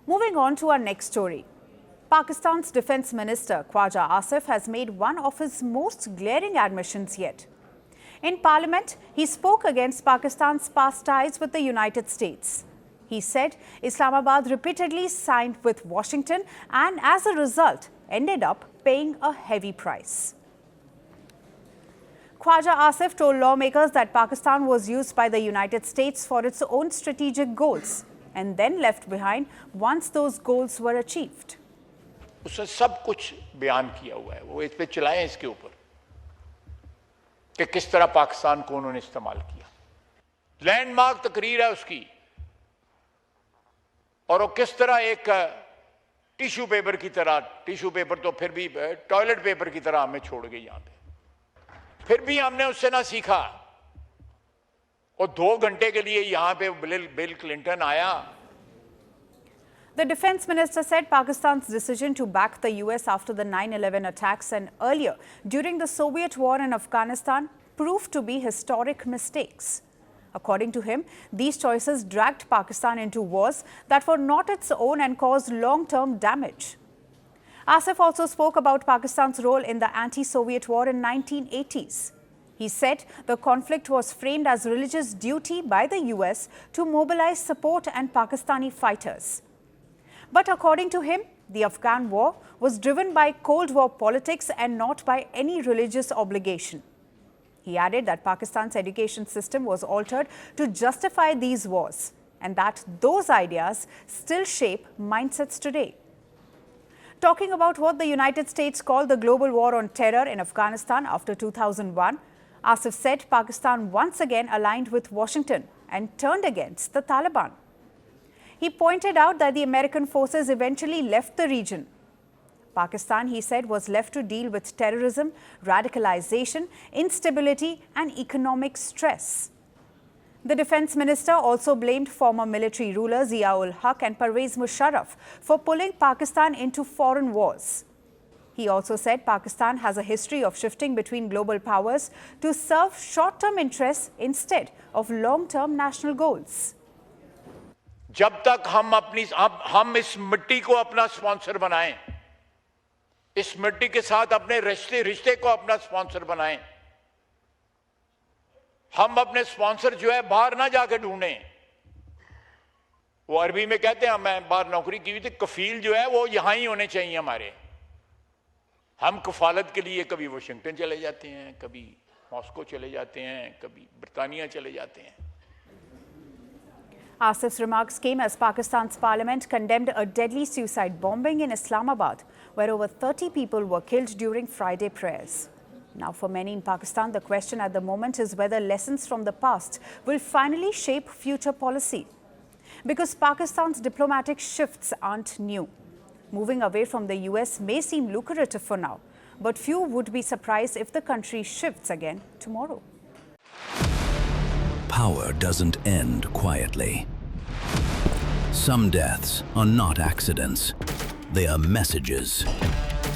Moving on to our next story. Pakistan's Defence Minister Khawaja Asif has made one of his most glaring admissions yet. In Parliament, he spoke against Pakistan's past ties with the United States. He said Islamabad repeatedly signed with Washington and as a result ended up paying a heavy price. Khawaja Asif told lawmakers that Pakistan was used by the United States for its own strategic goals and then left behind once those goals were achieved. उसने सब कुछ बयान किया हुआ है, वो इस पे चलाएं इसके ऊपर कि किस तरह पाकिस्तान को उन्होंने इस्तेमाल किया। लैंडमार्क तकरीर है उसकी और वो किस तरह एक टिश्यू पेपर की तरह, टिश्यू पेपर तो फिर भी टॉयलेट पेपर की तरह हमें छोड़ गई यहाँ पे। फिर भी हमने उससे ना सीखा और 2 घंटे के लिए यहाँ पे बिल क्लिंटन आया। The Defence Minister said Pakistan's decision to back the US after the 9/11 attacks and earlier during the Soviet war in Afghanistan proved to be historic mistakes. According to him, these choices dragged Pakistan into wars that were not its own and caused long-term damage. Asif also spoke about Pakistan's role in the anti-Soviet war in 1980s. He said the conflict was framed as religious duty by the US to mobilize support and Pakistani fighters. But according to him, the Afghan war was driven by Cold War politics and not by any religious obligation. He added that Pakistan's education system was altered to justify these wars and that those ideas still shape mindsets today. Talking about what the United States called the global war on terror in Afghanistan after 2001, Asif said Pakistan once again aligned with Washington and turned against the Taliban. He pointed out that the American forces eventually left the region. Pakistan, he said, was left to deal with terrorism, radicalisation, instability and economic stress. The Defence Minister also blamed former military rulers Zia-ul-Haq and Pervez Musharraf for pulling Pakistan into foreign wars. He also said Pakistan has a history of shifting between global powers to serve short-term interests instead of long-term national goals. जब तक हम इस मिट्टी को अपना sponsor बनाएं, इस मिट्टी के साथ अपने रिश्ते को अपना स्पॉन्सर बनाएं, हम अपने स्पॉन्सर जो है बाहर ना जाके ढूंढें। वो अरबी में कहते हैं, मैं बाहर नौकरी की हुई थी, कफील जो है वो यहां ही होने चाहिए हमारे। हम कफालत के लिए कभी वाशिंगटन चले जाते हैं, कभी मॉस्को चले जाते हैं, कभी ब्रिटानिया चले जाते हैं। Asif's remarks came as Pakistan's parliament condemned a deadly suicide bombing in Islamabad, where over 30 people were killed during Friday prayers. Now, for many in Pakistan, the question at the moment is whether lessons from the past will finally shape future policy. Because Pakistan's diplomatic shifts aren't new. Moving away from the US may seem lucrative for now, but few would be surprised if the country shifts again tomorrow. Power doesn't end quietly. Some deaths are not accidents. They are messages.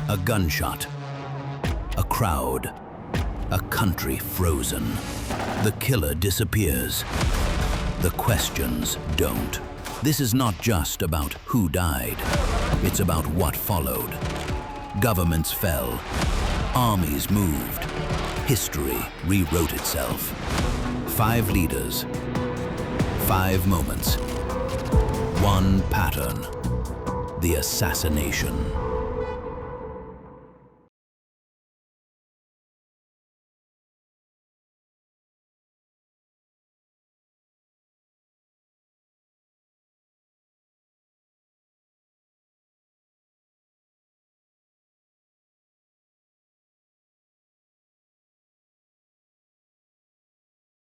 A gunshot. A crowd. A country frozen. The killer disappears. The questions don't. This is not just about who died. It's about what followed. Governments fell. Armies moved. History rewrote itself. 5 leaders, 5 moments, one pattern, the assassination.